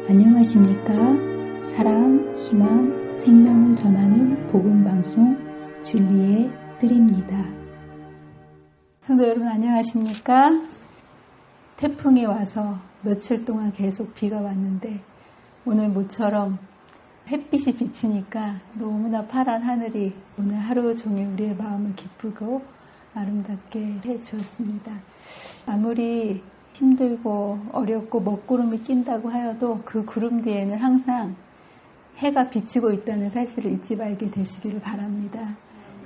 안녕하십니까? 사랑, 희망, 생명을 전하는 복음방송 진리의 뜰입니다. 성도 여러분 안녕하십니까? 태풍이 와서 며칠 동안 계속 비가 왔는데 오늘 모처럼 햇빛이 비치니까 너무나 파란 하늘이 오늘 하루 종일 우리의 마음을 기쁘고 아름답게 해주었습니다. 아무리 힘들고 어렵고 먹구름이 낀다고 하여도 그 구름 뒤에는 항상 해가 비치고 있다는 사실을 잊지 말게 되시기를 바랍니다.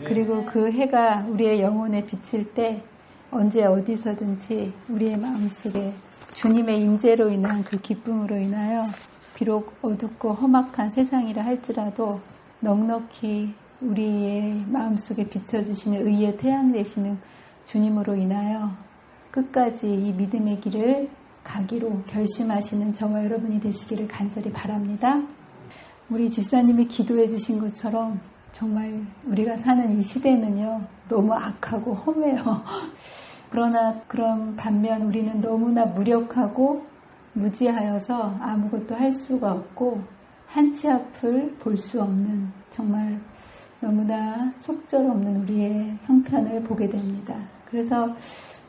그리고 그 해가 우리의 영혼에 비칠 때 언제 어디서든지 우리의 마음속에 주님의 임재로 인한 그 기쁨으로 인하여 비록 어둡고 험악한 세상이라 할지라도 넉넉히 우리의 마음속에 비춰주시는 의의 태양 되시는 주님으로 인하여 끝까지 이 믿음의 길을 가기로 결심하시는 저와 여러분이 되시기를 간절히 바랍니다. 우리 집사님이 기도해 주신 것처럼 정말 우리가 사는 이 시대는요 너무 악하고 험해요. 그러나 그런 반면 우리는 너무나 무력하고 무지하여서 아무것도 할 수가 없고 한치 앞을 볼 수 없는 정말 너무나 속절없는 우리의 형편을 보게 됩니다. 그래서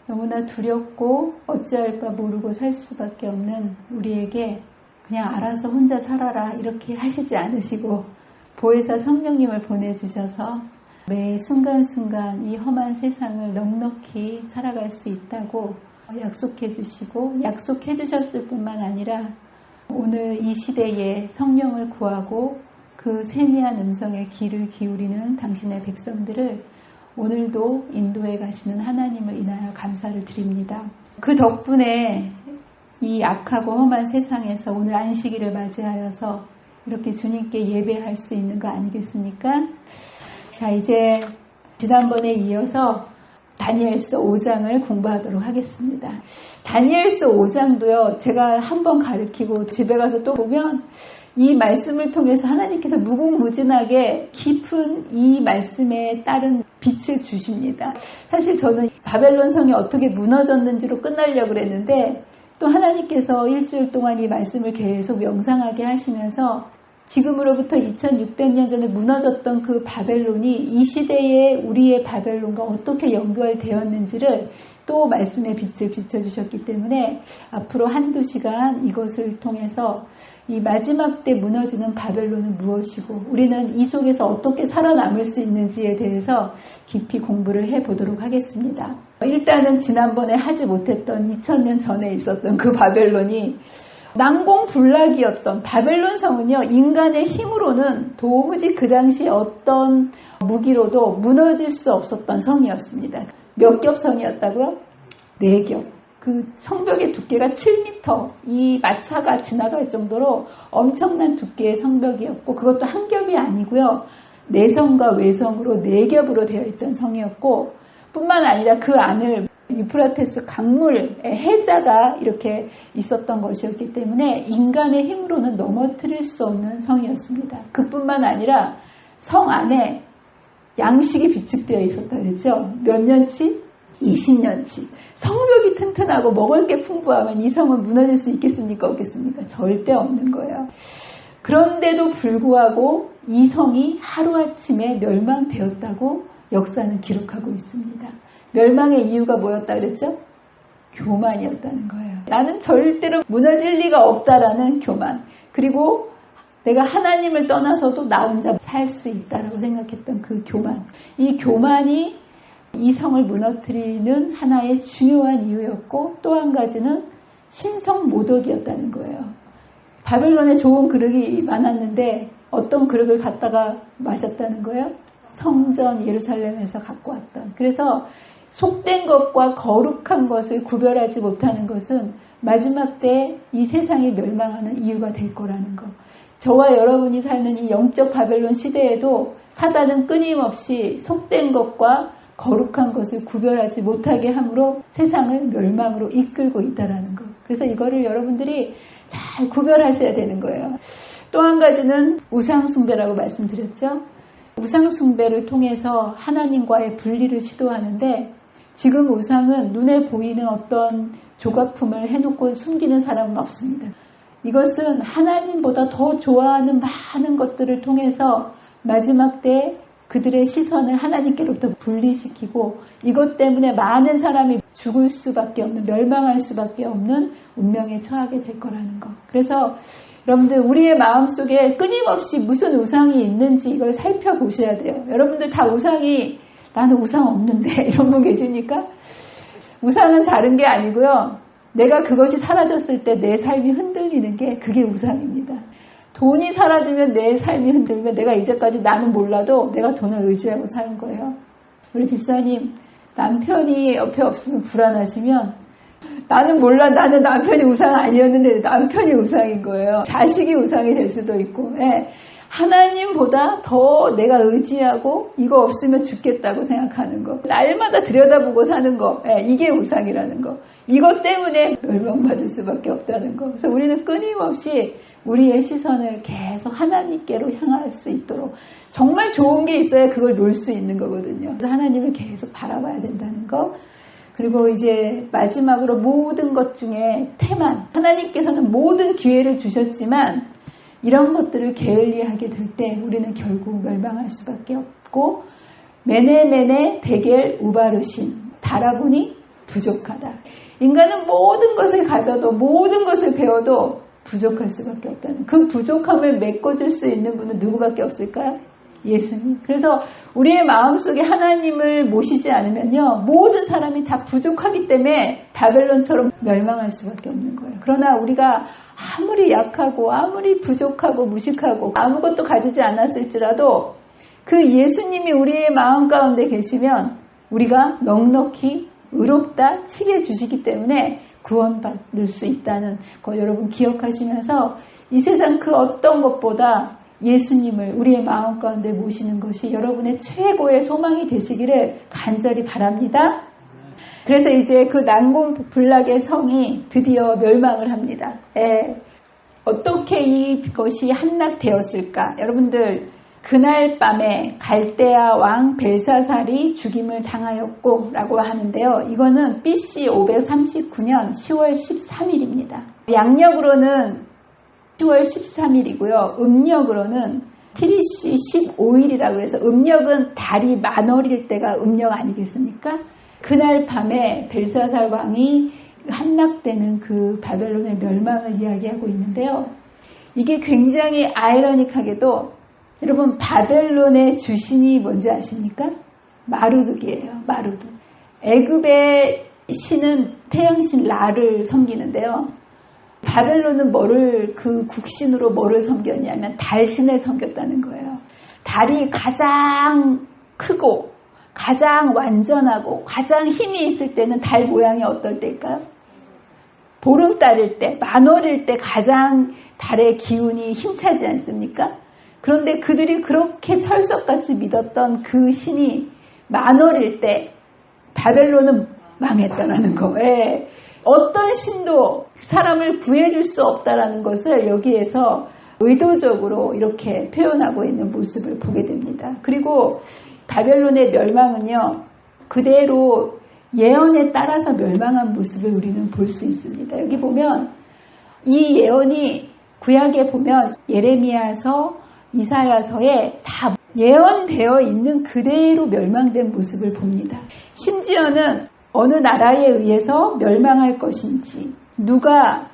너무나 두렵고 어찌할까 모르고 살 수밖에 없는 우리에게 그냥 알아서 혼자 살아라 이렇게 하시지 않으시고 보혜사 성령님을 보내주셔서 매 순간순간 이 험한 세상을 넉넉히 살아갈 수 있다고 약속해 주시고 약속해 주셨을 뿐만 아니라 오늘 이 시대에 성령을 구하고 그 세미한 음성에 귀를 기울이는 당신의 백성들을 오늘도 인도해 가시는 하나님을 인하여 감사를 드립니다. 그 덕분에 이 악하고 험한 세상에서 오늘 안식일을 맞이하여서 이렇게 주님께 예배할 수 있는 거 아니겠습니까? 자, 이제 지난번에 이어서 다니엘서 5장을 공부하도록 하겠습니다. 다니엘서 5장도요, 제가 한번 가르치고 집에 가서 또 보면 이 말씀을 통해서 하나님께서 무궁무진하게 깊은 이 말씀에 따른 빛을 주십니다. 사실 저는 바벨론 성이 어떻게 무너졌는지로 끝나려고 그랬는데 또 하나님께서 일주일 동안 이 말씀을 계속 명상하게 하시면서 지금으로부터 2600년 전에 무너졌던 그 바벨론이 이 시대의 우리의 바벨론과 어떻게 연결되었는지를 또 말씀의 빛을 비춰주셨기 때문에 앞으로 한두 시간 이것을 통해서 이 마지막 때 무너지는 바벨론은 무엇이고 우리는 이 속에서 어떻게 살아남을 수 있는지에 대해서 깊이 공부를 해보도록 하겠습니다. 일단은 지난번에 하지 못했던 2000년 전에 있었던 그 바벨론이 난공불락이었던 바벨론 성은요, 인간의 힘으로는 도무지 그 당시 어떤 무기로도 무너질 수 없었던 성이었습니다. 몇 겹 성이었다고요? 4겹. 그 성벽의 두께가 7m, 이 마차가 지나갈 정도로 엄청난 두께의 성벽이었고 그것도 한 겹이 아니고요. 내성과 외성으로 4겹으로 되어 있던 성이었고 뿐만 아니라 그 안을 유프라테스 강물의 해자가 이렇게 있었던 것이었기 때문에 인간의 힘으로는 넘어뜨릴 수 없는 성이었습니다. 그뿐만 아니라 성 안에 양식이 비축되어 있었다 그랬죠. 몇 년치? 20년치. 성벽이 튼튼하고 먹을 게 풍부하면 이 성은 무너질 수 있겠습니까? 없겠습니까? 절대 없는 거예요. 그런데도 불구하고 이 성이 하루아침에 멸망되었다고 역사는 기록하고 있습니다. 멸망의 이유가 뭐였다 그랬죠? 교만이었다는 거예요. 나는 절대로 무너질 리가 없다라는 교만. 그리고 내가 하나님을 떠나서도 나 혼자 살 수 있다라고 생각했던 그 교만. 이 교만이 이 성을 무너뜨리는 하나의 중요한 이유였고 또 한 가지는 신성 모독이었다는 거예요. 바벨론에 좋은 그릇이 많았는데 어떤 그릇을 갖다가 마셨다는 거예요? 성전 예루살렘에서 갖고 왔던. 그래서 속된 것과 거룩한 것을 구별하지 못하는 것은 마지막 때 이 세상이 멸망하는 이유가 될 거라는 것. 저와 여러분이 사는 이 영적 바벨론 시대에도 사단은 끊임없이 속된 것과 거룩한 것을 구별하지 못하게 함으로 세상을 멸망으로 이끌고 있다는 것. 그래서 이거를 여러분들이 잘 구별하셔야 되는 거예요. 또 한 가지는 우상숭배라고 말씀드렸죠. 우상숭배를 통해서 하나님과의 분리를 시도하는데 지금 우상은 눈에 보이는 어떤 조각품을 해놓고 숨기는 사람은 없습니다. 이것은 하나님보다 더 좋아하는 많은 것들을 통해서 마지막 때 그들의 시선을 하나님께로부터 분리시키고 이것 때문에 많은 사람이 죽을 수밖에 없는, 멸망할 수밖에 없는 운명에 처하게 될 거라는 것. 그래서 여러분들 우리의 마음속에 끊임없이 무슨 우상이 있는지 이걸 살펴보셔야 돼요. 여러분들 다 우상이 나는 우상 없는데 이런 분 계십니까? 우상은 다른 게 아니고요. 내가 그것이 사라졌을 때 내 삶이 흔들리는 게 그게 우상입니다. 돈이 사라지면 내 삶이 흔들리면 내가 이제까지 나는 몰라도 내가 돈을 의지하고 사는 거예요. 우리 집사님 남편이 옆에 없으면 불안하시면 나는 몰라 나는 남편이 우상 아니었는데 남편이 우상인 거예요. 자식이 우상이 될 수도 있고 하나님보다 더 내가 의지하고 이거 없으면 죽겠다고 생각하는 거 날마다 들여다보고 사는 거 이게 우상이라는 거 이것 때문에 멸망받을 수밖에 없다는 거. 그래서 우리는 끊임없이 우리의 시선을 계속 하나님께로 향할 수 있도록 정말 좋은 게 있어야 그걸 놓을 수 있는 거거든요. 그래서 하나님을 계속 바라봐야 된다는 거. 그리고 이제 마지막으로 모든 것 중에 태만 하나님께서는 모든 기회를 주셨지만 이런 것들을 게을리하게 될 때 우리는 결국 멸망할 수밖에 없고 메네메네 데겔 우바르신 달아보니 부족하다. 인간은 모든 것을 가져도 모든 것을 배워도 부족할 수밖에 없다는 그 부족함을 메꿔줄 수 있는 분은 누구밖에 없을까요? 예수님. 그래서 우리의 마음속에 하나님을 모시지 않으면요 모든 사람이 다 부족하기 때문에 바벨론처럼 멸망할 수밖에 없는 거예요. 그러나 우리가 아무리 약하고 아무리 부족하고 무식하고 아무것도 가지지 않았을지라도 그 예수님이 우리의 마음 가운데 계시면 우리가 넉넉히 의롭다 치게 주시기 때문에 구원받을 수 있다는 거 여러분 기억하시면서 이 세상 그 어떤 것보다 예수님을 우리의 마음 가운데 모시는 것이 여러분의 최고의 소망이 되시기를 간절히 바랍니다. 그래서 이제 그 난공불락의 성이 드디어 멸망을 합니다. 어떻게 이것이 함락되었을까? 여러분들 그날 밤에 갈대아 왕 벨사살이 죽임을 당하였고 라고 하는데요. 이거는 BC 539년 10월 13일입니다. 양력으로는 10월 13일이고요. 음력으로는 티리시 15일이라고 해서 음력은 달이 만월일 때가 음력 아니겠습니까? 그날 밤에 벨사살 왕이 함락되는 그 바벨론의 멸망을 이야기하고 있는데요. 이게 굉장히 아이러닉하게도 여러분 바벨론의 주신이 뭔지 아십니까? 마르둑이에요. 마르둑. 애굽의 신은 태양신 라를 섬기는데요. 바벨론은 그 국신으로 뭐를 섬겼냐면 달신을 섬겼다는 거예요. 달이 가장 크고 가장 완전하고 가장 힘이 있을 때는 달 모양이 어떨 때일까요? 보름달일 때, 만월일 때 가장 달의 기운이 힘차지 않습니까? 그런데 그들이 그렇게 철석같이 믿었던 그 신이 만월일 때 바벨론은 망했다라는 거. 어떤 신도 사람을 구해줄 수 없다라는 것을 여기에서 의도적으로 이렇게 표현하고 있는 모습을 보게 됩니다. 그리고 바벨론의 멸망은요, 그대로 예언에 따라서 멸망한 모습을 우리는 볼 수 있습니다. 여기 보면 이 예언이 구약에 보면 예레미야서, 이사야서에 다 예언되어 있는 그대로 멸망된 모습을 봅니다. 심지어는 어느 나라에 의해서 멸망할 것인지, 누가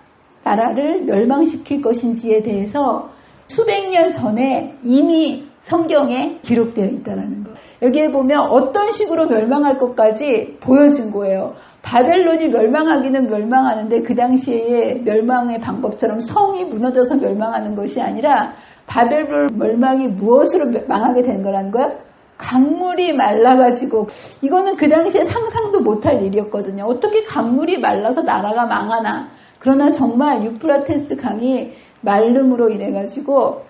나라를 멸망시킬 것인지에 대해서 수백 년 전에 이미 성경에 기록되어 있다는 거. 여기에 보면 어떤 식으로 멸망할 것까지 보여준 거예요. 바벨론이 멸망하기는 멸망하는데 그 당시에 멸망의 방법처럼 성이 무너져서 멸망하는 것이 아니라 바벨론 멸망이 무엇으로 망하게 된 거라는 거야? 강물이 말라가지고, 이거는 그 당시에 상상도 못할 일이었거든요. 어떻게 강물이 말라서 나라가 망하나. 그러나 정말 유프라테스 강이 말름으로 인해가지고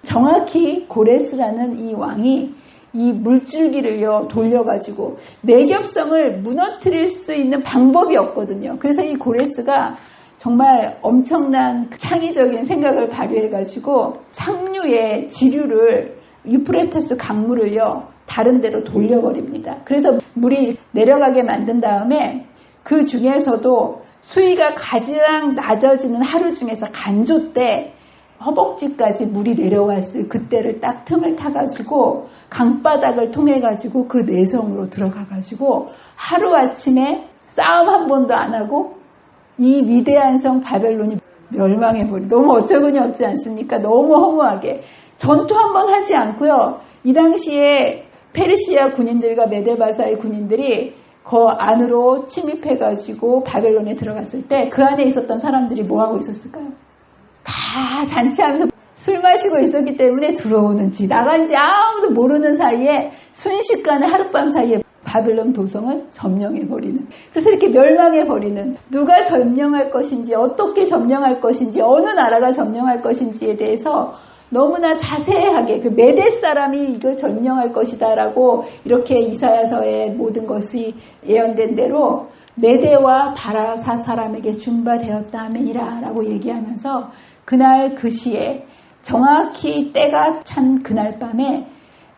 정확히 고레스라는 이 왕이 이 물줄기를요 돌려가지고 내겹성을 무너뜨릴 수 있는 방법이 없거든요. 그래서 이 고레스가 정말 엄청난 창의적인 생각을 발휘해가지고 상류의 지류를 유프라테스 강물을요 다른 데로 돌려버립니다. 그래서 물이 내려가게 만든 다음에 그 중에서도 수위가 가장 낮아지는 하루 중에서 간조 때 허벅지까지 물이 내려왔을 그때를 딱 틈을 타가지고 강바닥을 통해가지고 그 내성으로 들어가가지고 하루아침에 싸움 한 번도 안 하고 이 위대한 성 바벨론이 멸망해버리. 너무 어처구니 없지 않습니까? 너무 허무하게. 전투 한 번 하지 않고요. 이 당시에 페르시아 군인들과 메데바사의 군인들이 그 안으로 침입해가지고 바벨론에 들어갔을 때 그 안에 있었던 사람들이 뭐하고 있었을까요? 다 잔치하면서 술 마시고 있었기 때문에 들어오는지 나간지 아무도 모르는 사이에 순식간에 하룻밤 사이에 바벨론 도성을 점령해버리는, 그래서 이렇게 멸망해버리는, 누가 점령할 것인지, 어떻게 점령할 것인지, 어느 나라가 점령할 것인지에 대해서 너무나 자세하게 그 메대 사람이 이걸 점령할 것이다 라고 이렇게 이사야서의 모든 것이 예언된 대로 메대와 바라사 사람에게 준바되었다 하면이라 라고 얘기하면서 그날 그 시에 정확히 때가 찬 그날 밤에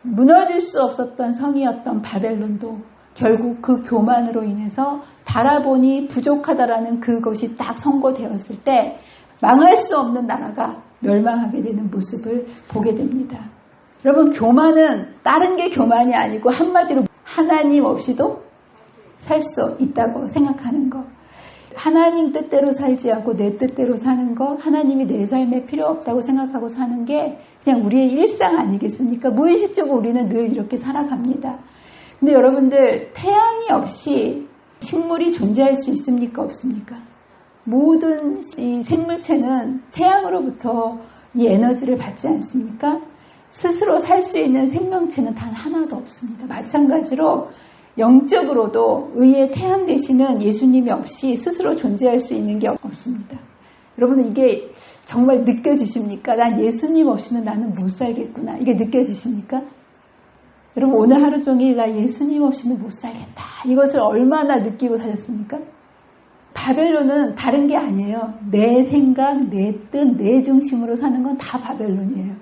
무너질 수 없었던 성이었던 바벨론도 결국 그 교만으로 인해서 달아보니 부족하다라는 그것이 딱 선고되었을 때 망할 수 없는 나라가 멸망하게 되는 모습을 보게 됩니다. 여러분, 교만은 다른 게 교만이 아니고 한마디로 하나님 없이도 살 수 있다고 생각하는 것. 하나님 뜻대로 살지 않고 내 뜻대로 사는 것, 하나님이 내 삶에 필요 없다고 생각하고 사는 게 그냥 우리의 일상 아니겠습니까? 무의식적으로 우리는 늘 이렇게 살아갑니다. 근데 여러분들, 태양이 없이 식물이 존재할 수 있습니까? 없습니까? 모든 이 생물체는 태양으로부터 이 에너지를 받지 않습니까? 스스로 살 수 있는 생명체는 단 하나도 없습니다. 마찬가지로 영적으로도 의의 태양 되시는 예수님이 없이 스스로 존재할 수 있는 게 없습니다. 여러분, 이게 정말 느껴지십니까? 난 예수님 없이는 나는 못 살겠구나. 이게 느껴지십니까? 여러분, 오늘 하루 종일 나 예수님 없이는 못 살겠다. 이것을 얼마나 느끼고 사셨습니까? 바벨론은 다른 게 아니에요. 내 생각, 내 뜻, 내 중심으로 사는 건 다 바벨론이에요.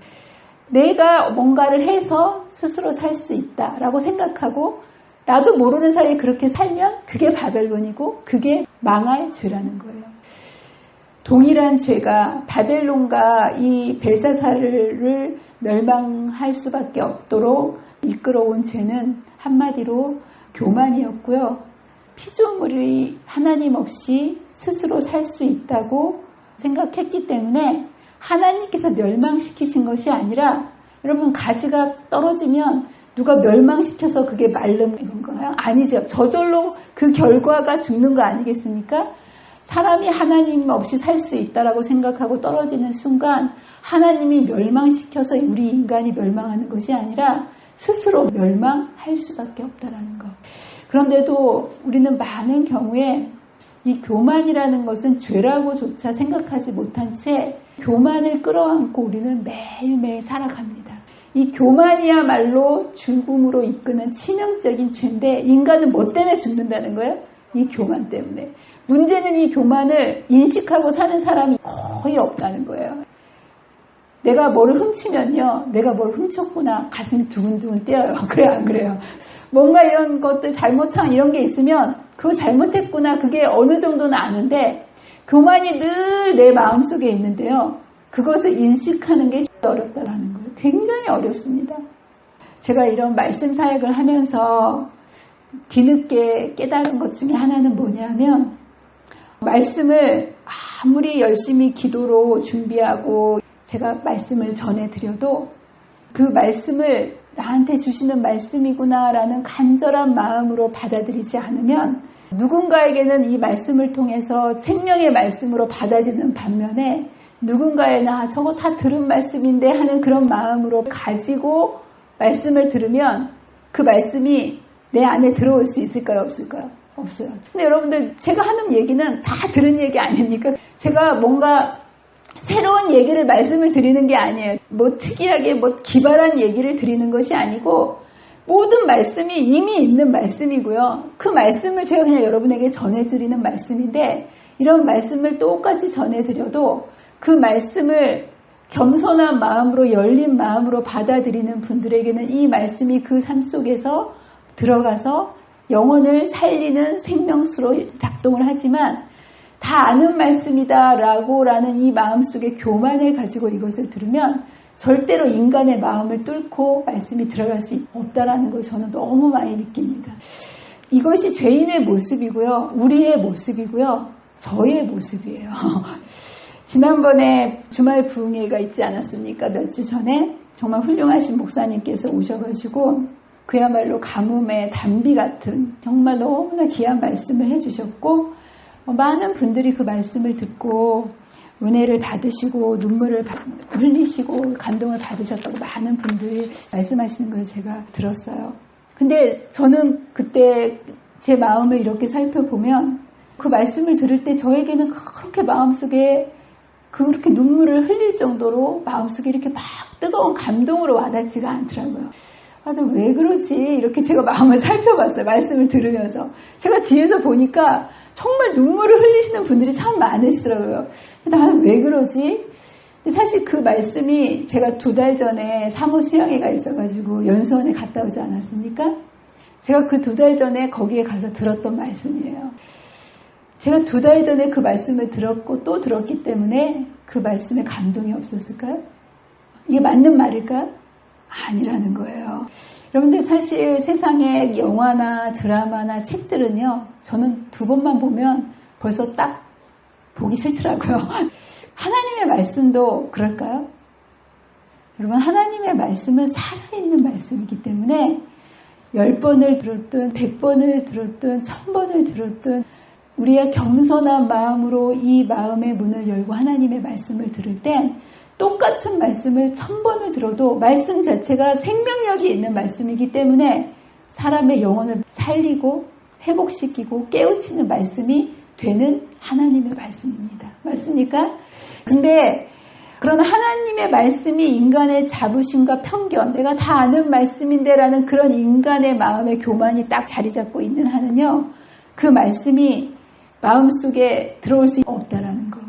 내가 뭔가를 해서 스스로 살 수 있다라고 생각하고 나도 모르는 사이에 그렇게 살면 그게 바벨론이고 그게 망할 죄라는 거예요. 동일한 죄가 바벨론과 이 벨사사르를 멸망할 수밖에 없도록 이끌어온 죄는 한마디로 교만이었고요. 피조물이 하나님 없이 스스로 살 수 있다고 생각했기 때문에 하나님께서 멸망시키신 것이 아니라, 여러분, 가지가 떨어지면 누가 멸망시켜서 그게 마르는 건가요? 아니죠. 저절로 그 결과가 죽는 거 아니겠습니까? 사람이 하나님 없이 살 수 있다라고 생각하고 떨어지는 순간 하나님이 멸망시켜서 우리 인간이 멸망하는 것이 아니라 스스로 멸망할 수밖에 없다라는 것. 그런데도 우리는 많은 경우에 이 교만이라는 것은 죄라고조차 생각하지 못한 채 교만을 끌어안고 우리는 매일매일 살아갑니다. 이 교만이야말로 죽음으로 이끄는 치명적인 죄인데, 인간은 뭐 때문에 죽는다는 거예요? 이 교만 때문에. 문제는 이 교만을 인식하고 사는 사람이 거의 없다는 거예요. 내가 뭐를 훔치면요, 내가 뭘 훔쳤구나 가슴이 두근두근 뛰어요. 그래요, 안 그래요? 뭔가 이런 것들 잘못한 이런 게 있으면 그거 잘못했구나, 그게 어느 정도는 아는데 교만이 늘 내 마음속에 있는데요, 그것을 인식하는 게 어렵다라는 거예요. 굉장히 어렵습니다. 제가 이런 말씀 사역을 하면서 뒤늦게 깨달은 것 중에 하나는 뭐냐면, 말씀을 아무리 열심히 기도로 준비하고 제가 말씀을 전해드려도 그 말씀을 나한테 주시는 말씀이구나라는 간절한 마음으로 받아들이지 않으면 누군가에게는 이 말씀을 통해서 생명의 말씀으로 받아지는 반면에 누군가에는 저거 다 들은 말씀인데 하는 그런 마음으로 가지고 말씀을 들으면 그 말씀이 내 안에 들어올 수 있을까요? 없을까요? 없어요. 근데 여러분들, 제가 하는 얘기는 다 들은 얘기 아닙니까? 제가 뭔가 새로운 얘기를 말씀을 드리는 게 아니에요. 뭐 특이하게 뭐 기발한 얘기를 드리는 것이 아니고 모든 말씀이 이미 있는 말씀이고요. 그 말씀을 제가 그냥 여러분에게 전해드리는 말씀인데, 이런 말씀을 똑같이 전해드려도 그 말씀을 겸손한 마음으로, 열린 마음으로 받아들이는 분들에게는 이 말씀이 그 삶 속에서 들어가서 영혼을 살리는 생명수로 작동을 하지만, 다 아는 말씀이다 라는 이 마음속에 교만을 가지고 이것을 들으면 절대로 인간의 마음을 뚫고 말씀이 들어갈 수 없다라는 걸 저는 너무 많이 느낍니다. 이것이 죄인의 모습이고요. 우리의 모습이고요. 저의 모습이에요. 지난번에 주말 부흥회가 있지 않았습니까? 몇 주 전에 정말 훌륭하신 목사님께서 오셔가지고 그야말로 가뭄의 단비 같은 정말 너무나 귀한 말씀을 해주셨고 많은 분들이 그 말씀을 듣고 은혜를 받으시고 눈물을 흘리시고 감동을 받으셨다고 많은 분들이 말씀하시는 걸 제가 들었어요. 근데 저는 그때 제 마음을 이렇게 살펴보면 그 말씀을 들을 때 저에게는 그렇게 마음속에 그렇게 눈물을 흘릴 정도로 마음속에 이렇게 막 뜨거운 감동으로 와닿지가 않더라고요. 왜 그러지? 이렇게 제가 마음을 살펴봤어요. 말씀을 들으면서. 제가 뒤에서 보니까 정말 눈물을 흘리시는 분들이 참 많으시더라고요. 나는 왜 그러지? 사실 그 말씀이 제가 2달 전에 사모 수양회가 있어가지고 연수원에 갔다 오지 않았습니까? 제가 그 2달 전에 거기에 가서 들었던 말씀이에요. 제가 2달 전에 그 말씀을 들었고 또 들었기 때문에 그 말씀에 감동이 없었을까요? 이게 맞는 말일까요? 아니라는 거예요. 여러분들 사실 세상에 영화나 드라마나 책들은요. 저는 2번만 보면 벌써 딱 보기 싫더라고요. 하나님의 말씀도 그럴까요? 여러분 하나님의 말씀은 살아있는 말씀이기 때문에 10번을 들었든 100번을 들었든 1000번을 들었든 우리의 겸손한 마음으로 이 마음의 문을 열고 하나님의 말씀을 들을 땐 똑같은 말씀을 1000번을 들어도 말씀 자체가 생명력이 있는 말씀이기 때문에 사람의 영혼을 살리고 회복시키고 깨우치는 말씀이 되는 하나님의 말씀입니다. 맞습니까? 근데 그런 하나님의 말씀이 인간의 자부심과 편견, 내가 다 아는 말씀인데 라는 그런 인간의 마음의 교만이 딱 자리 잡고 있는 한은요. 그 말씀이 마음속에 들어올 수 없다라는 거.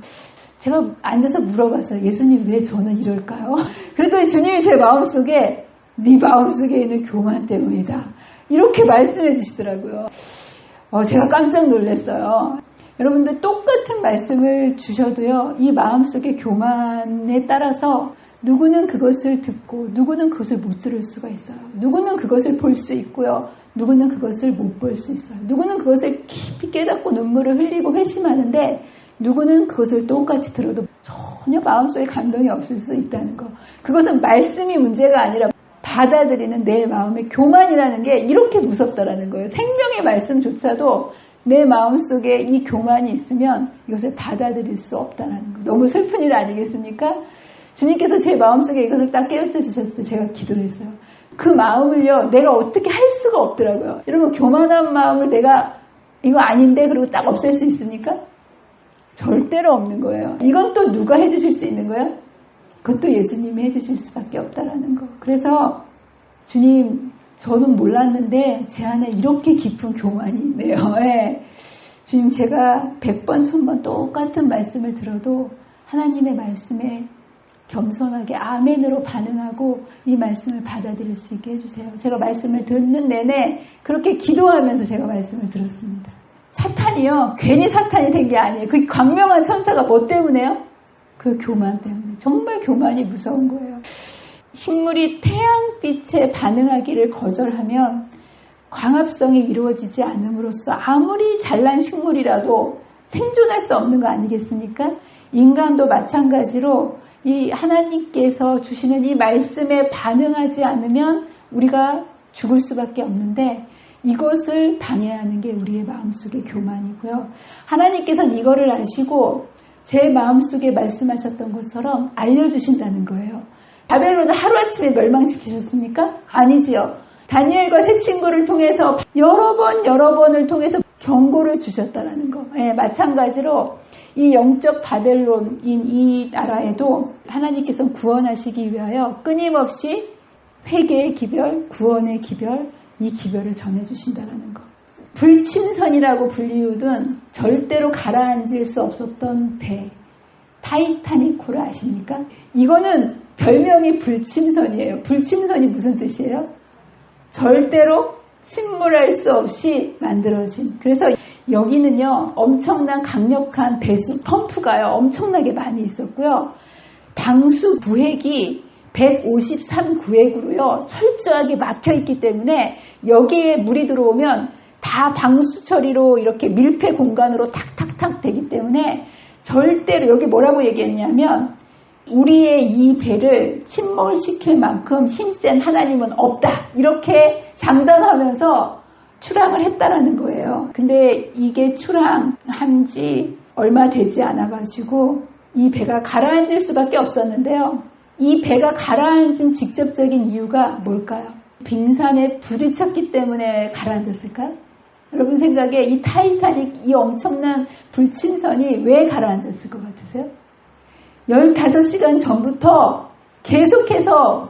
제가 앉아서 물어봤어요. 예수님 왜 저는 이럴까요? 그랬더니 주님이 제 마음속에 네 마음속에 있는 교만 때문이다. 이렇게 말씀해 주시더라고요. 제가 깜짝 놀랐어요. 여러분들 똑같은 말씀을 주셔도요. 이 마음속의 교만에 따라서 누구는 그것을 듣고 누구는 그것을 못 들을 수가 있어요. 누구는 그것을 볼 수 있고요. 누구는 그것을 못 볼 수 있어요. 누구는 그것을 깊이 깨닫고 눈물을 흘리고 회심하는데 누구는 그것을 똑같이 들어도 전혀 마음속에 감동이 없을 수 있다는 거. 그것은 말씀이 문제가 아니라 받아들이는 내 마음의 교만이라는 게 이렇게 무섭다라는 거예요. 생명의 말씀조차도 내 마음속에 이 교만이 있으면 이것을 받아들일 수 없다는 거. 너무 슬픈 일 아니겠습니까? 주님께서 제 마음속에 이것을 딱 깨우쳐 주셨을 때 제가 기도를 했어요. 그 마음을요, 내가 어떻게 할 수가 없더라고요. 여러분, 교만한 마음을 내가 이거 아닌데 그리고 딱 없앨 수 있습니까? 절대로 없는 거예요. 이건 또 누가 해주실 수 있는 거예요? 그것도 예수님이 해주실 수밖에 없다라는 거. 그래서 주님, 저는 몰랐는데 제 안에 이렇게 깊은 교만이 있네요. 네. 주님, 제가 100번, 1000번 똑같은 말씀을 들어도 하나님의 말씀에 겸손하게 아멘으로 반응하고 이 말씀을 받아들일 수 있게 해주세요. 제가 말씀을 듣는 내내 그렇게 기도하면서 제가 말씀을 들었습니다. 사탄이요, 괜히 사탄이 된 게 아니에요. 그 광명한 천사가 뭐 때문에요? 그 교만 때문에. 정말 교만이 무서운 거예요. 식물이 태양빛에 반응하기를 거절하면 광합성이 이루어지지 않음으로써 아무리 잘난 식물이라도 생존할 수 없는 거 아니겠습니까? 인간도 마찬가지로 이 하나님께서 주시는 이 말씀에 반응하지 않으면 우리가 죽을 수밖에 없는데 이것을 방해하는 게 우리의 마음속의 교만이고요. 하나님께서는 이거를 아시고 제 마음속에 말씀하셨던 것처럼 알려주신다는 거예요. 바벨론을 하루아침에 멸망시키셨습니까? 아니지요. 다니엘과 세 친구를 통해서 여러 번을 통해서 경고를 주셨다는 거. 네, 마찬가지로 이 영적 바벨론인 이 나라에도 하나님께서 구원하시기 위하여 끊임없이 회개의 기별, 구원의 기별, 이 기별을 전해주신다는 거. 불침선이라고 불리우던 절대로 가라앉을 수 없었던 배, 타이타닉호를 아십니까? 이거는 별명이 불침선이에요. 불침선이 무슨 뜻이에요? 절대로 침몰할 수 없이 만들어진. 그래서 여기는요 엄청난 강력한 배수 펌프가요 엄청나게 많이 있었고요. 방수 구획이 153구획으로요 철저하게 막혀있기 때문에 여기에 물이 들어오면 다 방수 처리로 이렇게 밀폐 공간으로 탁탁탁 되기 때문에 절대로 여기 뭐라고 얘기했냐면 우리의 이 배를 침몰시킬 만큼 힘센 하나님은 없다 이렇게 장담하면서 출항을 했다라는 거예요. 근데 이게 출항한 지 얼마 되지 않아가지고 이 배가 가라앉을 수밖에 없었는데요. 이 배가 가라앉은 직접적인 이유가 뭘까요? 빙산에 부딪혔기 때문에 가라앉았을까요? 여러분 생각에 이 타이타닉 이 엄청난 불침선이 왜 가라앉았을 것 같으세요? 15시간 전부터 계속해서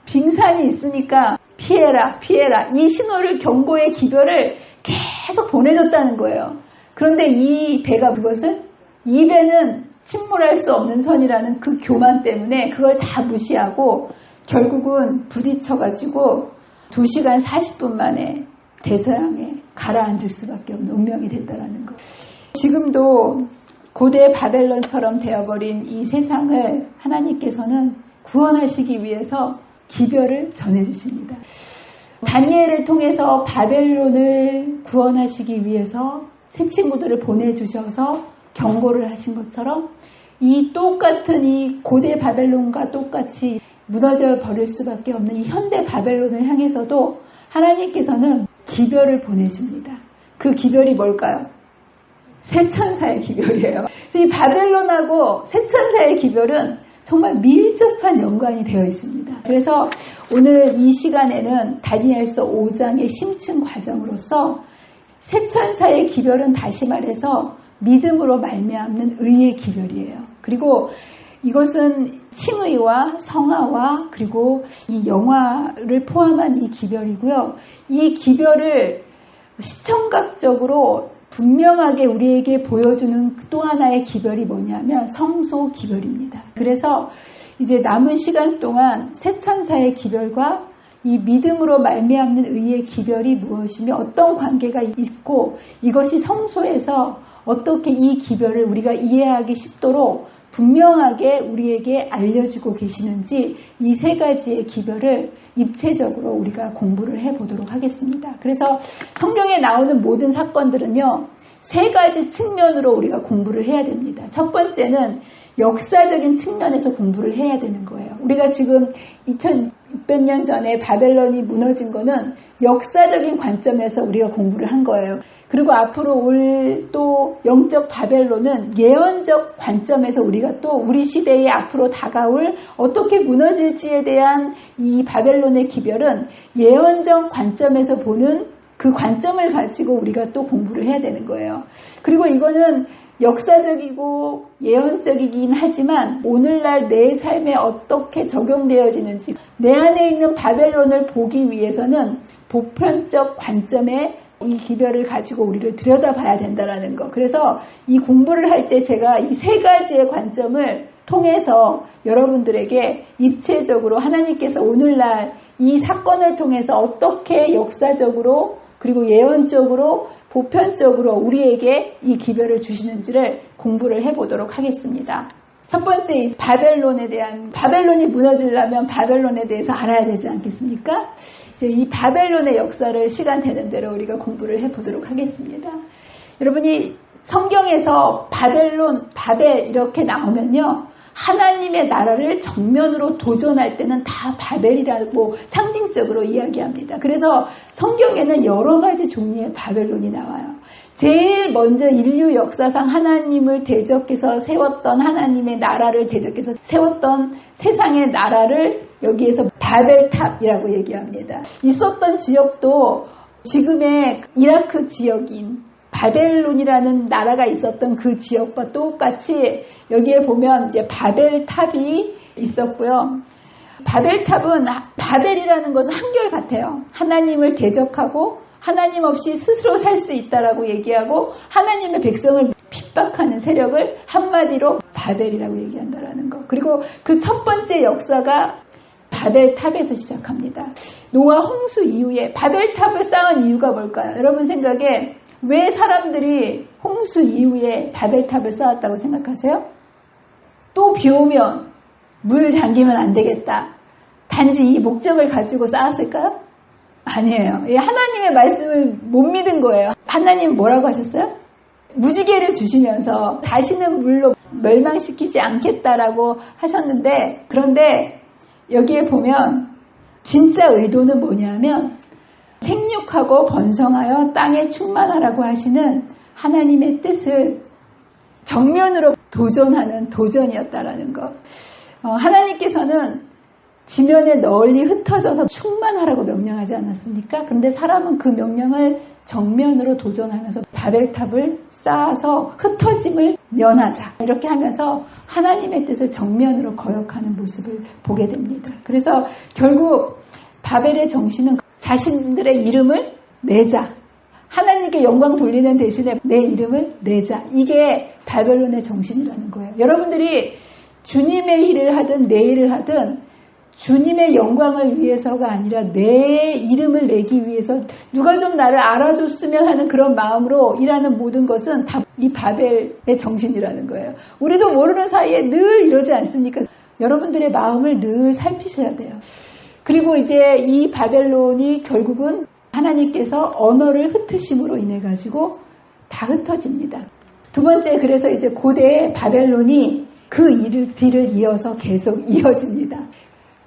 빙산이 있으니까 피해라 피해라 이 신호를 경고의 기별을 계속 보내줬다는 거예요. 그런데 이 배가 그것을 이 배는 침몰할 수 없는 선이라는 그 교만 때문에 그걸 다 무시하고 결국은 부딪혀가지고 2시간 40분 만에 대서양에 가라앉을 수밖에 없는 운명이 됐다는 거. 지금도 고대 바벨론처럼 되어버린 이 세상을 하나님께서는 구원하시기 위해서 기별을 전해주십니다. 다니엘을 통해서 바벨론을 구원하시기 위해서 새 친구들을 보내주셔서 경고를 하신 것처럼 이 똑같은 이 고대 바벨론과 똑같이 무너져 버릴 수밖에 없는 이 현대 바벨론을 향해서도 하나님께서는 기별을 보내십니다. 그 기별이 뭘까요? 새천사의 기별이에요. 그래서 이 바벨론하고 새천사의 기별은 정말 밀접한 연관이 되어 있습니다. 그래서 오늘 이 시간에는 다니엘서 5장의 심층 과정으로서 새천사의 기별은 다시 말해서 믿음으로 말미암는 의의 기별이에요. 그리고 이것은 칭의와 성화와 그리고 이 영화를 포함한 이 기별이고요. 이 기별을 시청각적으로 분명하게 우리에게 보여주는 또 하나의 기별이 뭐냐면 성소 기별입니다. 그래서 이제 남은 시간 동안 새천사의 기별과 이 믿음으로 말미암는 의의 기별이 무엇이며 어떤 관계가 있고 이것이 성소에서 어떻게 이 기별을 우리가 이해하기 쉽도록 분명하게 우리에게 알려주고 계시는지 이 세 가지의 기별을 입체적으로 우리가 공부를 해보도록 하겠습니다. 그래서 성경에 나오는 모든 사건들은요. 세 가지 측면으로 우리가 공부를 해야 됩니다. 첫 번째는 역사적인 측면에서 공부를 해야 되는 거예요. 우리가 지금 2600년 전에 바벨론이 무너진 거는 역사적인 관점에서 우리가 공부를 한 거예요. 그리고 앞으로 올 또 영적 바벨론은 예언적 관점에서 우리가 또 우리 시대에 앞으로 다가올 어떻게 무너질지에 대한 이 바벨론의 기별은 예언적 관점에서 보는 그 관점을 가지고 우리가 또 공부를 해야 되는 거예요. 그리고 이거는 역사적이고 예언적이긴 하지만 오늘날 내 삶에 어떻게 적용되어지는지 내 안에 있는 바벨론을 보기 위해서는 보편적 관점의 이 기별을 가지고 우리를 들여다봐야 된다는 거. 그래서 이 공부를 할 때 제가 이 세 가지의 관점을 통해서 여러분들에게 입체적으로 하나님께서 오늘날 이 사건을 통해서 어떻게 역사적으로 그리고 예언적으로 보편적으로 우리에게 이 기별을 주시는지를 공부를 해보도록 하겠습니다. 첫 번째, 바벨론이 무너지려면 바벨론에 대해서 알아야 되지 않겠습니까? 이제 이 바벨론의 역사를 시간 되는 대로 우리가 공부를 해보도록 하겠습니다. 여러분이 성경에서 바벨 이렇게 나오면요. 하나님의 나라를 정면으로 도전할 때는 다 바벨이라고 상징적으로 이야기합니다. 그래서 성경에는 여러 가지 종류의 바벨론이 나와요. 제일 먼저 인류 역사상 하나님을 대적해서 세웠던 하나님의 나라를 대적해서 세웠던 세상의 나라를 여기에서 바벨탑이라고 얘기합니다. 있었던 지역도 지금의 이라크 지역인 바벨론이라는 나라가 있었던 그 지역과 똑같이 여기에 보면 이제 바벨탑이 있었고요. 바벨탑은 바벨이라는 것은 한결같아요. 하나님을 대적하고 하나님 없이 스스로 살 수 있다라고 얘기하고 하나님의 백성을 핍박하는 세력을 한마디로 바벨이라고 얘기한다라는 거. 그리고 그 첫 번째 역사가 바벨탑에서 시작합니다. 노아 홍수 이후에 바벨탑을 쌓은 이유가 뭘까요? 여러분 생각에 왜 사람들이 홍수 이후에 바벨탑을 쌓았다고 생각하세요? 또 비 오면 물 잠기면 안 되겠다. 단지 이 목적을 가지고 쌓았을까요? 아니에요. 하나님의 말씀을 못 믿은 거예요. 하나님 뭐라고 하셨어요? 무지개를 주시면서 다시는 물로 멸망시키지 않겠다라고 하셨는데, 그런데 여기에 보면 진짜 의도는 뭐냐면 생육하고 번성하여 땅에 충만하라고 하시는 하나님의 뜻을 정면으로 도전하는 도전이었다라는 것. 하나님께서는 지면에 널리 흩어져서 충만하라고 명령하지 않았습니까? 그런데 사람은 그 명령을 정면으로 도전하면서 바벨탑을 쌓아서 흩어짐을 면하자, 이렇게 하면서 하나님의 뜻을 정면으로 거역하는 모습을 보게 됩니다. 그래서 결국 바벨의 정신은 자신들의 이름을 내자, 하나님께 영광 돌리는 대신에 내 이름을 내자, 이게 바벨론의 정신이라는 거예요. 여러분들이 주님의 일을 하든 내 일을 하든 주님의 영광을 위해서가 아니라 내 이름을 내기 위해서 누가 좀 나를 알아줬으면 하는 그런 마음으로 일하는 모든 것은 다 이 바벨의 정신이라는 거예요. 우리도 모르는 사이에 늘 이러지 않습니까? 여러분들의 마음을 늘 살피셔야 돼요. 그리고 이제 이 바벨론이 결국은 하나님께서 언어를 흩으심으로 인해 가지고 다 흩어집니다. 두 번째, 그래서 이제 고대의 바벨론이 그 일을 뒤를 이어서 계속 이어집니다.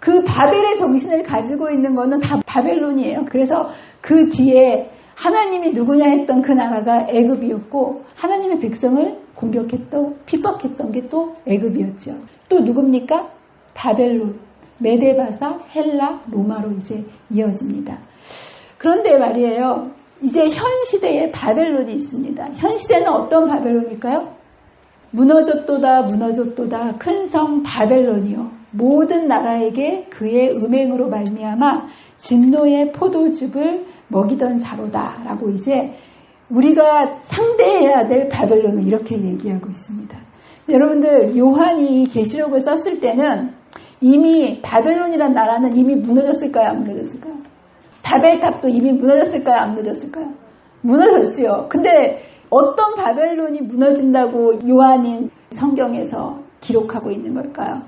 그 바벨의 정신을 가지고 있는 거는 다 바벨론이에요. 그래서 그 뒤에 하나님이 누구냐 했던 그 나라가 애굽이었고, 하나님의 백성을 공격했던, 핍박했던 게 또 애굽이었죠. 또 누굽니까? 바벨론, 메데바사, 헬라, 로마로 이제 이어집니다. 그런데 말이에요, 이제 현 시대에 바벨론이 있습니다. 현 시대는 어떤 바벨론일까요? 무너졌도다 무너졌도다 큰 성 바벨론이요, 모든 나라에게 그의 음행으로 말미암아 진노의 포도즙을 먹이던 자로다 라고 이제 우리가 상대해야 될 바벨론을 이렇게 얘기하고 있습니다. 여러분들, 요한이 계시록을 썼을 때는 이미 바벨론이란 나라는 이미 무너졌을까요? 안 무너졌을까요? 바벨탑도 이미 무너졌을까요? 안 무너졌을까요? 무너졌지요. 근데 어떤 바벨론이 무너진다고 요한인 성경에서 기록하고 있는 걸까요?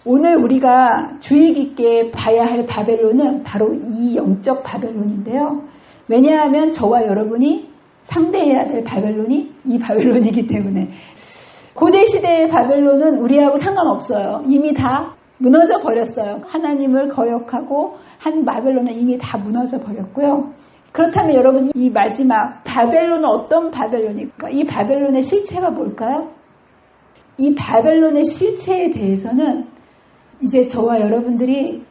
오늘 우리가 주의 깊게 봐야 할 바벨론은 바로 이 영적 바벨론인데요. 왜냐하면 저와 여러분이 상대해야 될 바벨론이 이 바벨론이기 때문에. 고대 시대의 바벨론은 우리하고 상관없어요. 이미 다 무너져 버렸어요. 하나님을 거역하고 한 바벨론은 이미 다 무너져 버렸고요. 그렇다면 여러분, 이 마지막 바벨론은 어떤 바벨론일까? 이 바벨론의 실체가 뭘까요? 이 바벨론의 실체에 대해서는 이제 저와 여러분들이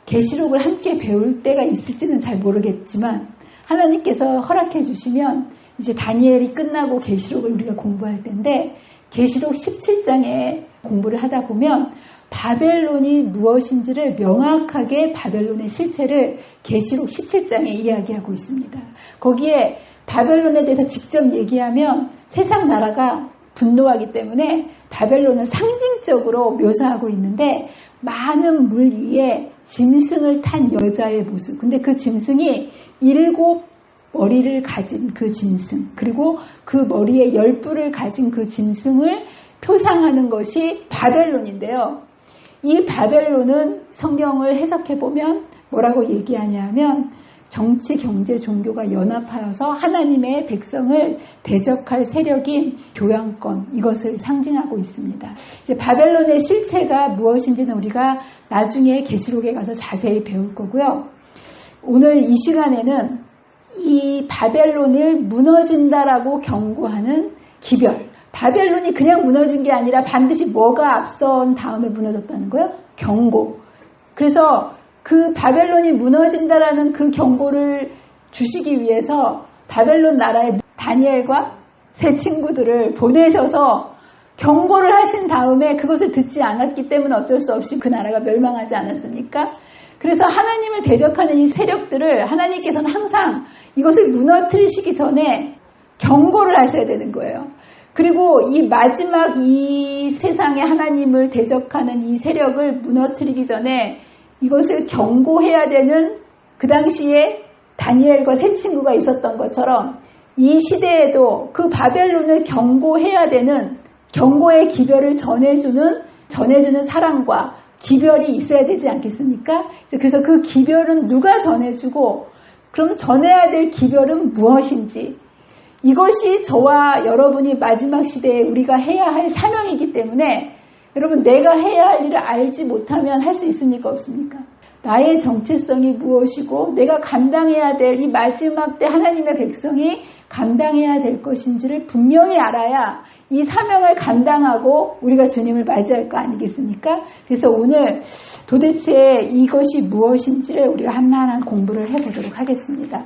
계시록을 함께 배울 때가 있을지는 잘 모르겠지만, 하나님께서 허락해 주시면 이제 다니엘이 끝나고 계시록을 우리가 공부할 텐데, 계시록 17장에 공부를 하다 보면 바벨론이 무엇인지를 명확하게, 바벨론의 실체를 계시록 17장에 이야기하고 있습니다. 거기에 바벨론에 대해서 직접 얘기하면 세상 나라가 분노하기 때문에 바벨론을 상징적으로 묘사하고 있는데, 많은 물 위에 짐승을 탄 여자의 모습, 근데 그 짐승이 7 머리를 가진 그 짐승, 그리고 그 머리에 10뿔을 가진 그 짐승을 표상하는 것이 바벨론인데요. 이 바벨론은 성경을 해석해보면 뭐라고 얘기하냐면, 정치, 경제, 종교가 연합하여서 하나님의 백성을 대적할 세력인 교양권, 이것을 상징하고 있습니다. 이제 바벨론의 실체가 무엇인지는 우리가 나중에 계시록에 가서 자세히 배울 거고요. 오늘 이 시간에는 이 바벨론을 무너진다라고 경고하는 기별, 바벨론이 그냥 무너진 게 아니라 반드시 뭐가 앞선 다음에 무너졌다는 거예요? 경고. 그래서 그 바벨론이 무너진다라는 그 경고를 주시기 위해서 바벨론 나라의 다니엘과 세 친구들을 보내셔서 경고를 하신 다음에 그것을 듣지 않았기 때문에 어쩔 수 없이 그 나라가 멸망하지 않았습니까? 그래서 하나님을 대적하는 이 세력들을 하나님께서는 항상 이것을 무너뜨리시기 전에 경고를 하셔야 되는 거예요. 그리고 이 마지막 이 세상에 하나님을 대적하는 이 세력을 무너뜨리기 전에 이것을 경고해야 되는 그 당시에 다니엘과 세 친구가 있었던 것처럼 이 시대에도 그 바벨론을 경고해야 되는 경고의 기별을 전해주는 사랑과 기별이 있어야 되지 않겠습니까? 그래서 그 기별은 누가 전해주고 그럼 전해야 될 기별은 무엇인지 이것이 저와 여러분이 마지막 시대에 우리가 해야 할 사명이기 때문에 여러분 내가 해야 할 일을 알지 못하면 할 수 있습니까? 없습니까? 나의 정체성이 무엇이고 내가 감당해야 될 이 마지막 때 하나님의 백성이 감당해야 될 것인지를 분명히 알아야 이 사명을 감당하고 우리가 주님을 맞이할 거 아니겠습니까? 그래서 오늘 도대체 이것이 무엇인지를 우리가 하나하나 공부를 해보도록 하겠습니다.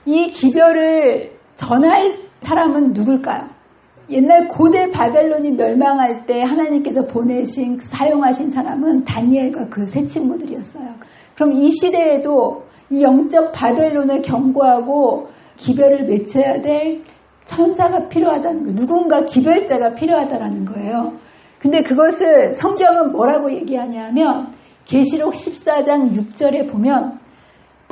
이 기별을 전할 사람은 누굴까요? 옛날 고대 바벨론이 멸망할 때 하나님께서 사용하신 사람은 다니엘과 그 세 친구들이었어요. 그럼 이 시대에도 이 영적 바벨론을 경고하고 기별을 맺혀야 될 천사가 필요하다는 거예요. 누군가 기별자가 필요하다는 거예요. 근데 그것을 성경은 뭐라고 얘기하냐면 계시록 14장 6절에 보면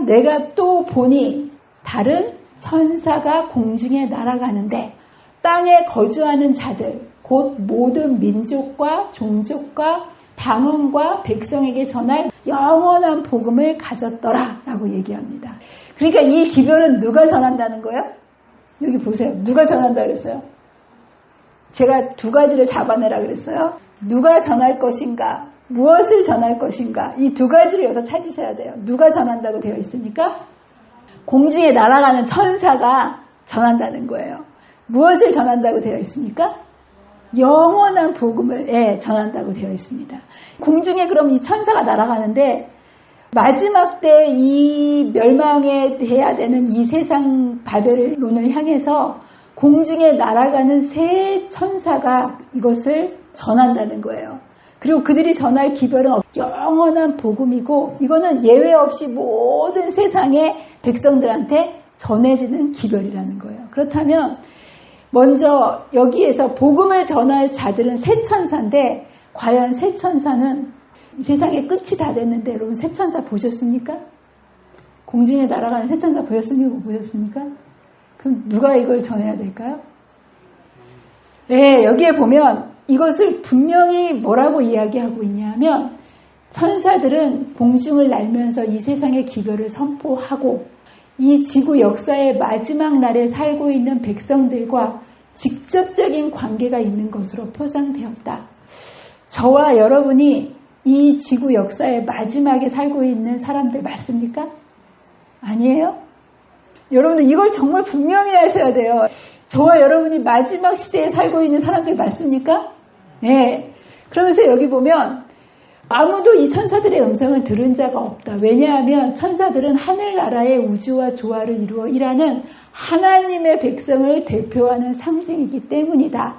내가 또 보니 다른 천사가 공중에 날아가는데 땅에 거주하는 자들 곧 모든 민족과 종족과 방언과 백성에게 전할 영원한 복음을 가졌더라 라고 얘기합니다. 그러니까 이 기별은 누가 전한다는 거예요? 여기 보세요. 누가 전한다 그랬어요? 제가 두 가지를 잡아내라 그랬어요. 누가 전할 것인가? 무엇을 전할 것인가? 이 두 가지를 여기서 찾으셔야 돼요. 누가 전한다고 되어 있습니까? 공중에 날아가는 천사가 전한다는 거예요. 무엇을 전한다고 되어 있습니까? 영원한 복음을 전한다고 되어 있습니다. 공중에 그럼 이 천사가 날아가는데 마지막 때 이 멸망에 돼야 되는 이 세상 바벨론을 향해서 공중에 날아가는 새 천사가 이것을 전한다는 거예요. 그리고 그들이 전할 기별은 영원한 복음이고 이거는 예외 없이 모든 세상의 백성들한테 전해지는 기별이라는 거예요. 그렇다면 먼저 여기에서 복음을 전할 자들은 새 천사인데 과연 새 천사는 이 세상의 끝이 다 됐는데 여러분 새 천사 보셨습니까? 공중에 날아가는 새 천사 보셨습니까? 못 보셨습니까? 그럼 누가 이걸 전해야 될까요? 네, 여기에 보면 이것을 분명히 뭐라고 이야기하고 있냐면 천사들은 공중을 날면서 이 세상의 기별을 선포하고 이 지구 역사의 마지막 날에 살고 있는 백성들과 직접적인 관계가 있는 것으로 표상되었다. 저와 여러분이 이 지구 역사의 마지막에 살고 있는 사람들 맞습니까? 아니에요? 여러분들 이걸 정말 분명히 하셔야 돼요. 저와 여러분이 마지막 시대에 살고 있는 사람들 맞습니까? 네. 그러면서 여기 보면 아무도 이 천사들의 음성을 들은 자가 없다. 왜냐하면 천사들은 하늘나라의 우주와 조화를 이루어 일하는 하나님의 백성을 대표하는 상징이기 때문이다.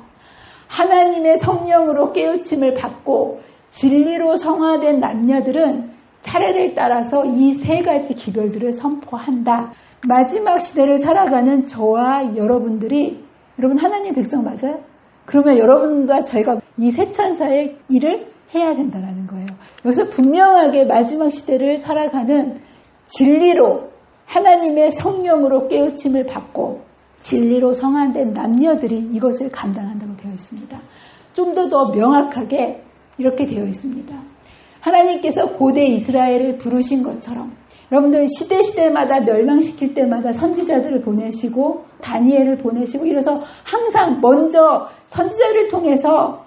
하나님의 성령으로 깨우침을 받고 진리로 성화된 남녀들은 차례를 따라서 이 세 가지 기별들을 선포한다. 마지막 시대를 살아가는 저와 여러분들이 여러분 하나님 백성 맞아요? 그러면 여러분과 저희가 이 세 천사의 일을 해야 된다는 거예요. 여기서 분명하게 마지막 시대를 살아가는 진리로 하나님의 성령으로 깨우침을 받고 진리로 성화된 남녀들이 이것을 감당한다고 되어 있습니다. 좀 더 명확하게 이렇게 되어 있습니다. 하나님께서 고대 이스라엘을 부르신 것처럼 여러분들 시대마다 멸망시킬 때마다 선지자들을 보내시고 다니엘을 보내시고 이래서 항상 먼저 선지자를 통해서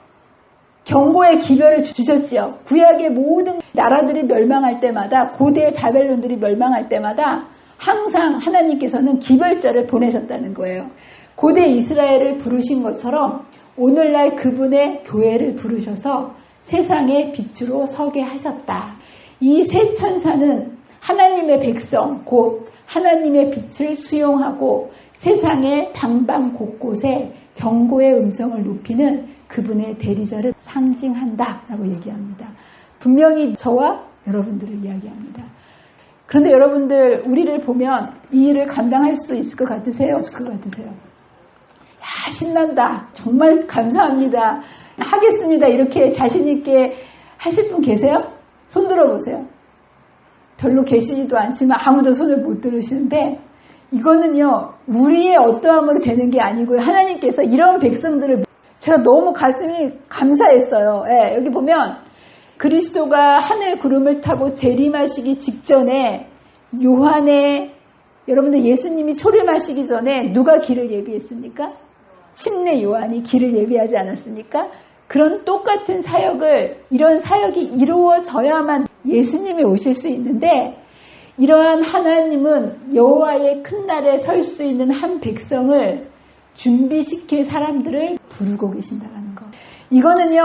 경고의 기별을 주셨지요. 구약의 모든 나라들이 멸망할 때마다 고대 바벨론들이 멸망할 때마다 항상 하나님께서는 기별자를 보내셨다는 거예요. 고대 이스라엘을 부르신 것처럼 오늘날 그분의 교회를 부르셔서 세상의 빛으로 서게 하셨다. 이 세 천사는 하나님의 백성 곧 하나님의 빛을 수용하고 세상의 방방 곳곳에 경고의 음성을 높이는 그분의 대리자를 상징한다라고 얘기합니다. 분명히 저와 여러분들을 이야기합니다. 그런데 여러분들 우리를 보면 이 일을 감당할 수 있을 것 같으세요? 없을 것 같으세요? 야, 신난다. 정말 감사합니다. 하겠습니다. 이렇게 자신 있게 하실 분 계세요? 손 들어보세요. 별로 계시지도 않지만 아무도 손을 못 들으시는데 이거는요 우리의 어떠함으로 되는 게 아니고요. 하나님께서 이런 백성들을 제가 너무 가슴이 감사했어요. 예, 여기 보면 그리스도가 하늘 구름을 타고 재림하시기 직전에 요한의 여러분들 예수님이 초림하시기 전에 누가 길을 예비했습니까? 침례 요한이 길을 예비하지 않았습니까? 그런 똑같은 사역을 이런 사역이 이루어져야만 예수님이 오실 수 있는데 이러한 하나님은 여호와의 큰 날에 설 수 있는 한 백성을 준비시킬 사람들을 부르고 계신다는 거. 이거는요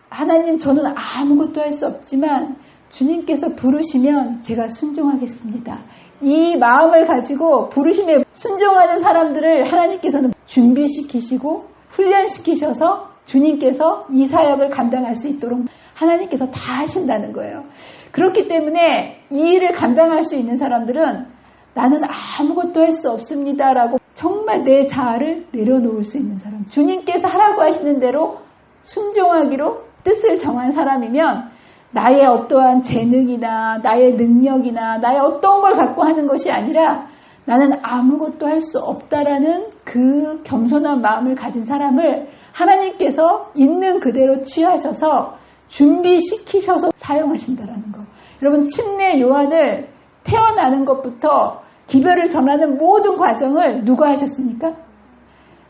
하나님 저는 아무것도 할 수 없지만 주님께서 부르시면 제가 순종하겠습니다. 이 마음을 가지고 부르심에 순종하는 사람들을 하나님께서는 준비시키시고 훈련시키셔서 주님께서 이 사역을 감당할 수 있도록 하나님께서 다 하신다는 거예요. 그렇기 때문에 이 일을 감당할 수 있는 사람들은 나는 아무것도 할 수 없습니다라고 정말 내 자아를 내려놓을 수 있는 사람, 주님께서 하라고 하시는 대로 순종하기로 뜻을 정한 사람이면 나의 어떠한 재능이나 나의 능력이나 나의 어떤 걸 갖고 하는 것이 아니라 나는 아무것도 할 수 없다라는 그 겸손한 마음을 가진 사람을 하나님께서 있는 그대로 취하셔서 준비시키셔서 사용하신다라는 거. 여러분 침례 요한을 태어나는 것부터 기별을 전하는 모든 과정을 누가 하셨습니까?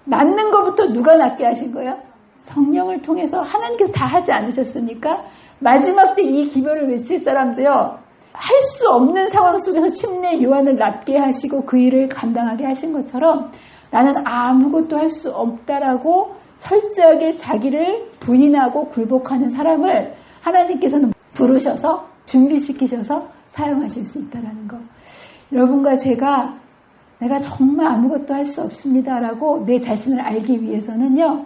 낳는 것부터 누가 낳게 하신 거예요? 성령을 통해서 하나님께서 다 하지 않으셨습니까? 마지막 때 이 기별을 외칠 사람도요. 할 수 없는 상황 속에서 침례 요한을 낳게 하시고 그 일을 감당하게 하신 것처럼 나는 아무것도 할 수 없다라고 철저하게 자기를 부인하고 굴복하는 사람을 하나님께서는 부르셔서 준비시키셔서 사용하실 수 있다는 거. 여러분과 제가 내가 정말 아무것도 할 수 없습니다라고 내 자신을 알기 위해서는요.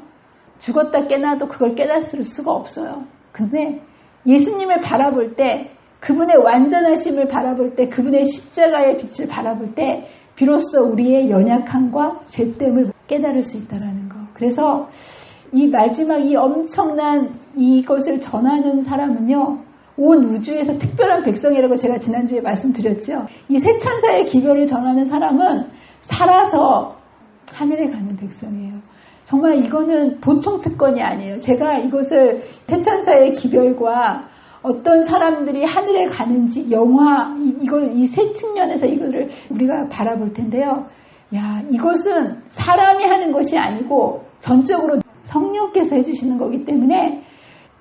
죽었다 깨나도 그걸 깨달을 수가 없어요. 근데 예수님을 바라볼 때 그분의 완전하심을 바라볼 때 그분의 십자가의 빛을 바라볼 때 비로소 우리의 연약함과 죄됨을 깨달을 수 있다는 거. 그래서 이 마지막 이 엄청난 이것을 전하는 사람은요. 온 우주에서 특별한 백성이라고 제가 지난주에 말씀드렸죠. 이 새 천사의 기별을 전하는 사람은 살아서 하늘에 가는 백성이에요. 정말 이거는 보통 특권이 아니에요. 제가 이것을 새 천사의 기별과 어떤 사람들이 하늘에 가는지 영화 이 세 측면에서 이거를 우리가 바라볼 텐데요. 야, 이것은 사람이 하는 것이 아니고 전적으로 성령께서 해주시는 거기 때문에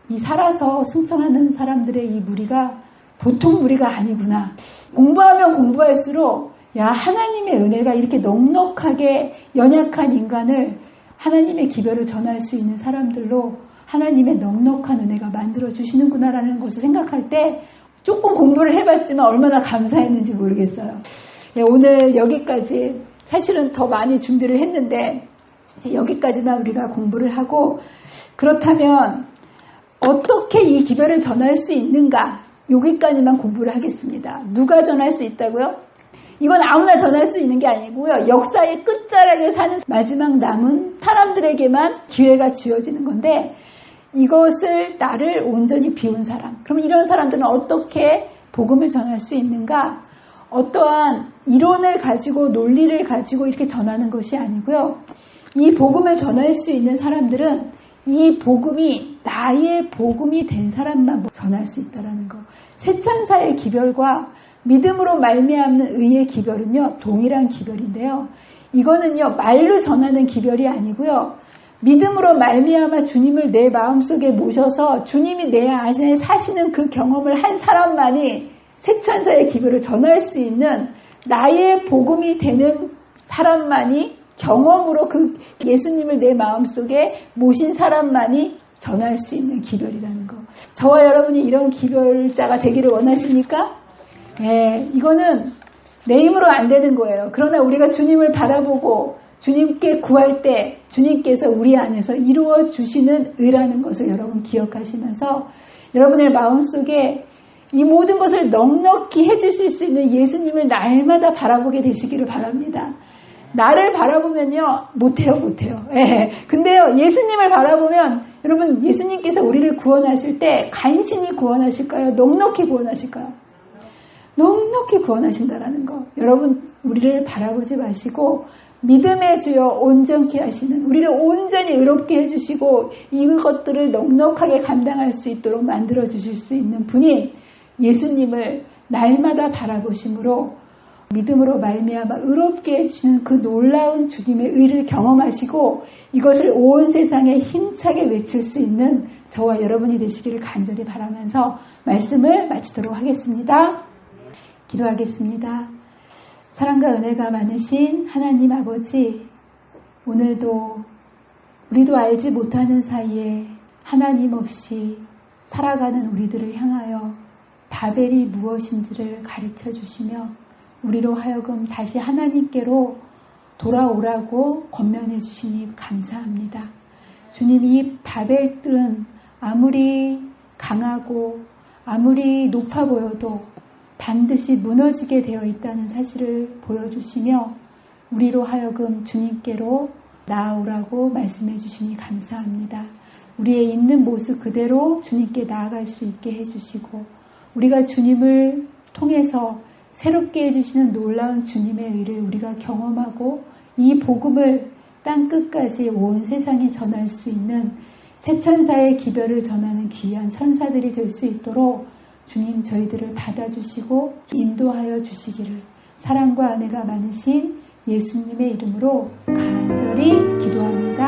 이 살아서 승천하는 사람들의 이 무리가 보통 무리가 아니구나. 공부하면 공부할수록 야, 하나님의 은혜가 이렇게 넉넉하게 연약한 인간을 하나님의 기별을 전할 수 있는 사람들로 하나님의 넉넉한 은혜가 만들어주시는구나라는 것을 생각할 때 조금 공부를 해봤지만 얼마나 감사했는지 모르겠어요. 오늘 여기까지 사실은 더 많이 준비를 했는데 이제 여기까지만 우리가 공부를 하고 그렇다면 어떻게 이 기별을 전할 수 있는가 여기까지만 공부를 하겠습니다. 누가 전할 수 있다고요? 이건 아무나 전할 수 있는 게 아니고요. 역사의 끝자락에 사는 마지막 남은 사람들에게만 기회가 주어지는 건데 이것을 나를 온전히 비운 사람. 그럼 이런 사람들은 어떻게 복음을 전할 수 있는가? 어떠한 이론을 가지고 논리를 가지고 이렇게 전하는 것이 아니고요. 이 복음을 전할 수 있는 사람들은 이 복음이 나의 복음이 된 사람만 전할 수 있다는 거. 새 천사의 기별과 믿음으로 말미암는 의의 기별은요. 동일한 기별인데요. 이거는요. 말로 전하는 기별이 아니고요. 믿음으로 말미암아 주님을 내 마음속에 모셔서 주님이 내 안에 사시는 그 경험을 한 사람만이 새 천사의 기별을 전할 수 있는 나의 복음이 되는 사람만이 경험으로 그 예수님을 내 마음속에 모신 사람만이 전할 수 있는 기별이라는 거. 저와 여러분이 이런 기별자가 되기를 원하십니까? 네, 이거는 내 힘으로 안 되는 거예요. 그러나 우리가 주님을 바라보고 주님께 구할 때 주님께서 우리 안에서 이루어 주시는 의라는 것을 여러분 기억하시면서 여러분의 마음속에 이 모든 것을 넉넉히 해주실 수 있는 예수님을 날마다 바라보게 되시기를 바랍니다. 나를 바라보면요 못해요. 예. 근데요 예수님을 바라보면 여러분 예수님께서 우리를 구원하실 때 간신히 구원하실까요? 넉넉히 구원하실까요? 넉넉히 구원하신다라는 거. 여러분, 우리를 바라보지 마시고 믿음의 주여 온전케 하시는, 우리를 온전히 의롭게 해주시고 이것들을 넉넉하게 감당할 수 있도록 만들어 주실 수 있는 분인 예수님을 날마다 바라보심으로 믿음으로 말미암아 의롭게 해주시는 그 놀라운 주님의 의를 경험하시고 이것을 온 세상에 힘차게 외칠 수 있는 저와 여러분이 되시기를 간절히 바라면서 말씀을 마치도록 하겠습니다. 기도하겠습니다. 사랑과 은혜가 많으신 하나님 아버지, 오늘도 우리도 알지 못하는 사이에 하나님 없이 살아가는 우리들을 향하여 바벨이 무엇인지를 가르쳐 주시며 우리로 하여금 다시 하나님께로 돌아오라고 권면해 주시니 감사합니다. 주님, 이 바벨들은 아무리 강하고 아무리 높아 보여도 반드시 무너지게 되어 있다는 사실을 보여주시며 우리로 하여금 주님께로 나아오라고 말씀해 주시니 감사합니다. 우리의 있는 모습 그대로 주님께 나아갈 수 있게 해주시고 우리가 주님을 통해서 새롭게 해주시는 놀라운 주님의 의를 우리가 경험하고 이 복음을 땅끝까지 온 세상에 전할 수 있는 새천사의 기별을 전하는 귀한 천사들이 될 수 있도록 주님 저희들을 받아주시고 인도하여 주시기를 사랑과 은혜가 많으신 예수님의 이름으로 간절히 기도합니다.